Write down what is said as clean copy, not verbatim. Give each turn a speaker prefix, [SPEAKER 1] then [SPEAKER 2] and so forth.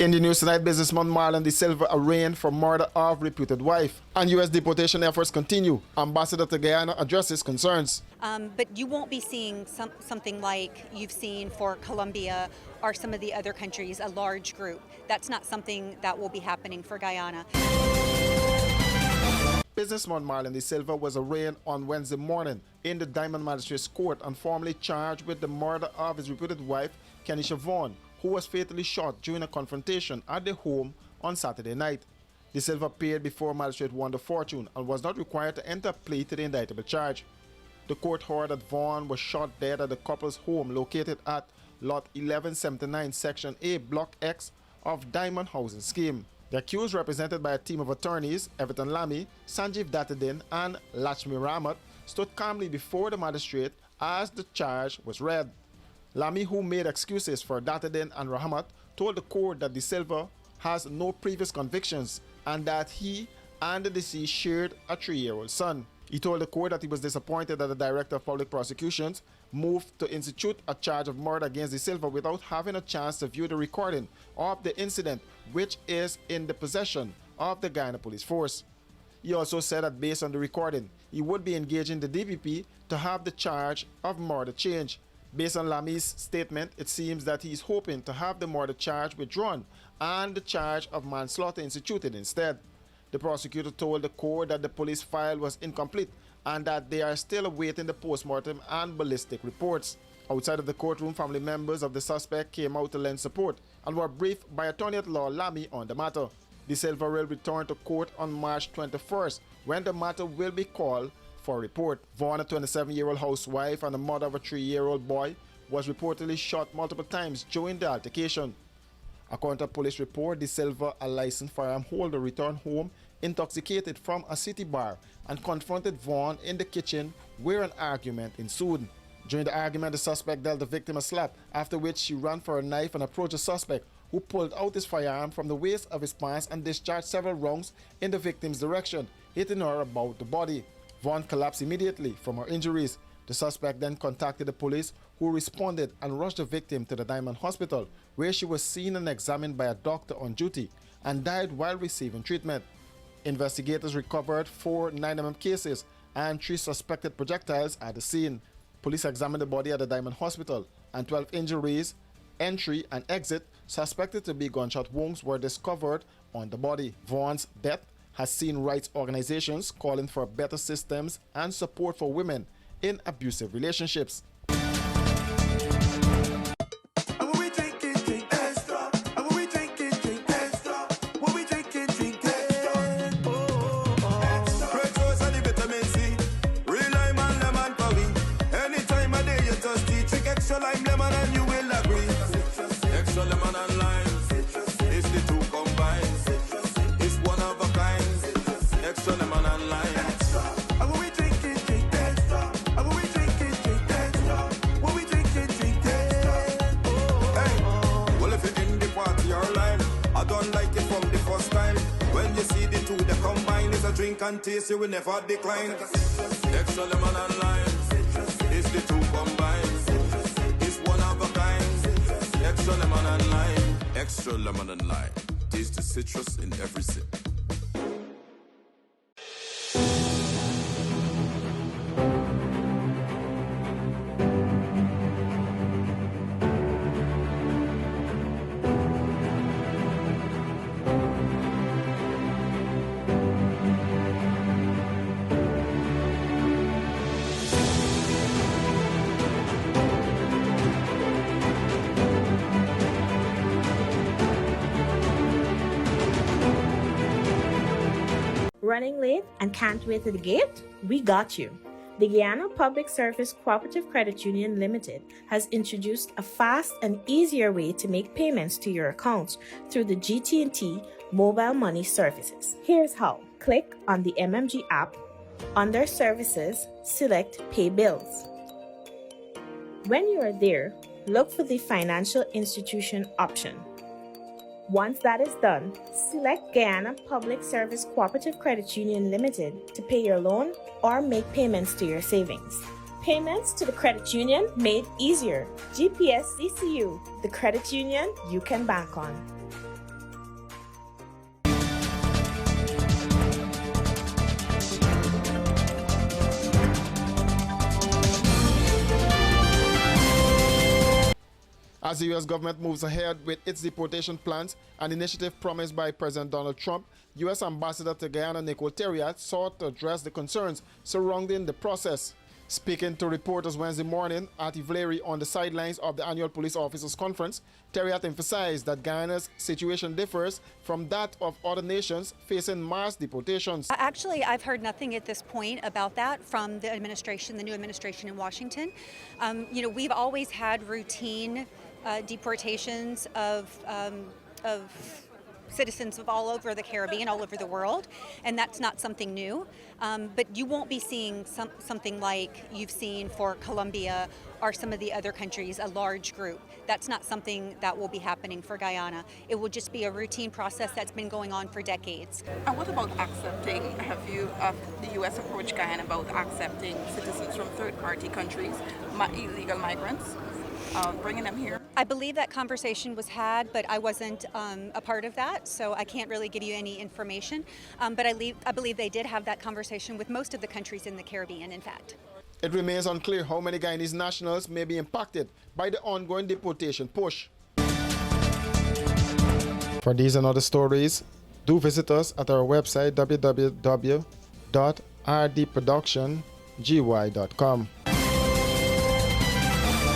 [SPEAKER 1] In the news tonight, businessman Marlon De Silva arraigned for murder of reputed wife. And U.S. deportation efforts continue. Ambassador to Guyana addresses concerns.
[SPEAKER 2] But you won't be seeing something like you've seen for Colombia or some of the other countries, a large group. That's not something that will be happening for Guyana.
[SPEAKER 1] Businessman Marlon De Silva was arraigned on Wednesday morning in the Diamond Magistrates Court and formally charged with the murder of his reputed wife, Kenisha Vaughn, who was fatally shot during a confrontation at their home on Saturday night. De Silva appeared before Magistrate Wanda Fortune and was not required to enter a plea to the indictable charge. The court heard that Vaughn was shot dead at the couple's home located at Lot 1179, Section A, Block X of Diamond Housing Scheme. The accused, represented by a team of attorneys, Everton Lamy, Sanjeev Dattadin, and Lachmi Ramat, stood calmly before the magistrate as the charge was read. Lamy, who made excuses for Dattadin and Rahmat, told the court that De Silva has no previous convictions and that he and the deceased shared a 3-year-old son. He told the court that he was disappointed that the Director of Public Prosecutions moved to institute a charge of murder against De Silva without having a chance to view the recording of the incident, which is in the possession of the Guyana Police Force. He also said that based on the recording, he would be engaging the DPP to have the charge of murder changed. Based on Lamy's statement, it seems that he is hoping to have the murder charge withdrawn and the charge of manslaughter instituted instead. The prosecutor told the court that the police file was incomplete and that they are still awaiting the postmortem and ballistic reports. Outside of the courtroom, family members of the suspect came out to lend support and were briefed by attorney at law Lamy on the matter. De Silva will return to court on March 21st when the matter will be called for report. Vaughn, a 27-year-old housewife and the mother of a 3-year-old boy, was reportedly shot multiple times during the altercation. According to a police report, De Silva, a licensed firearm holder, returned home intoxicated from a city bar and confronted Vaughn in the kitchen where an argument ensued. During the argument, the suspect dealt the victim a slap, after which she ran for a knife and approached the suspect, who pulled out his firearm from the waist of his pants and discharged several rounds in the victim's direction, hitting her about the body. Vaughn collapsed immediately from her injuries. The suspect then contacted the police, who responded and rushed the victim to the Diamond Hospital, where she was seen and examined by a doctor on duty and died while receiving treatment. Investigators recovered 4 9mm cases and 3 suspected projectiles at the scene. Police examined the body at the Diamond Hospital, and 12 injuries, entry and exit, suspected to be gunshot wounds, were discovered on the body. Vaughn's death has seen rights organizations calling for better systems and support for women in abusive relationships.
[SPEAKER 3] Drink and taste, you will never decline. Extra lemon and lime, it's the two combined. It's one of a kind. Extra lemon and lime, extra lemon and lime. Taste the citrus in every sip.
[SPEAKER 4] Running late and can't wait to the gate? We got you. The Guyana Public Service Cooperative Credit Union Limited has introduced a fast and easier way to make payments to your accounts through the GT&T mobile money services. Here's how. Click on the MMG app. Under Services, select Pay Bills. When you are there, look for the Financial Institution option. Once that is done, select Guyana Public Service Cooperative Credit Union Limited to pay your loan or make payments to your savings. Payments to the credit union made easier. GPSCCU, the credit union you can bank on.
[SPEAKER 1] As the U.S. government moves ahead with its deportation plans, an initiative promised by President Donald Trump, U.S. Ambassador to Guyana Nicole Terriat sought to address the concerns surrounding the process. Speaking to reporters Wednesday morning at Ivlery on the sidelines of the annual police officers conference, Terriat emphasized that Guyana's situation differs from that of other nations facing mass deportations.
[SPEAKER 2] Actually, I've heard nothing at this point about that from the administration, the new administration in Washington. We've always had routine deportations of citizens of all over the Caribbean, all over the world, and that's not something new. But you won't be seeing something like you've seen for Colombia or some of the other countries, a large group. That's not something that will be happening for Guyana. It will just be a routine process that's been going on for decades.
[SPEAKER 5] And what about accepting? Have the U.S. approached Guyana about accepting citizens from third-party countries, illegal migrants? Bringing them here?
[SPEAKER 2] I believe that conversation was had, but I wasn't a part of that, so I can't really give you any information. But I believe they did have that conversation with most of the countries in the Caribbean, in fact.
[SPEAKER 1] It remains unclear how many Guyanese nationals may be impacted by the ongoing deportation push. For these and other stories, do visit us at our website www.rdproductiongy.com.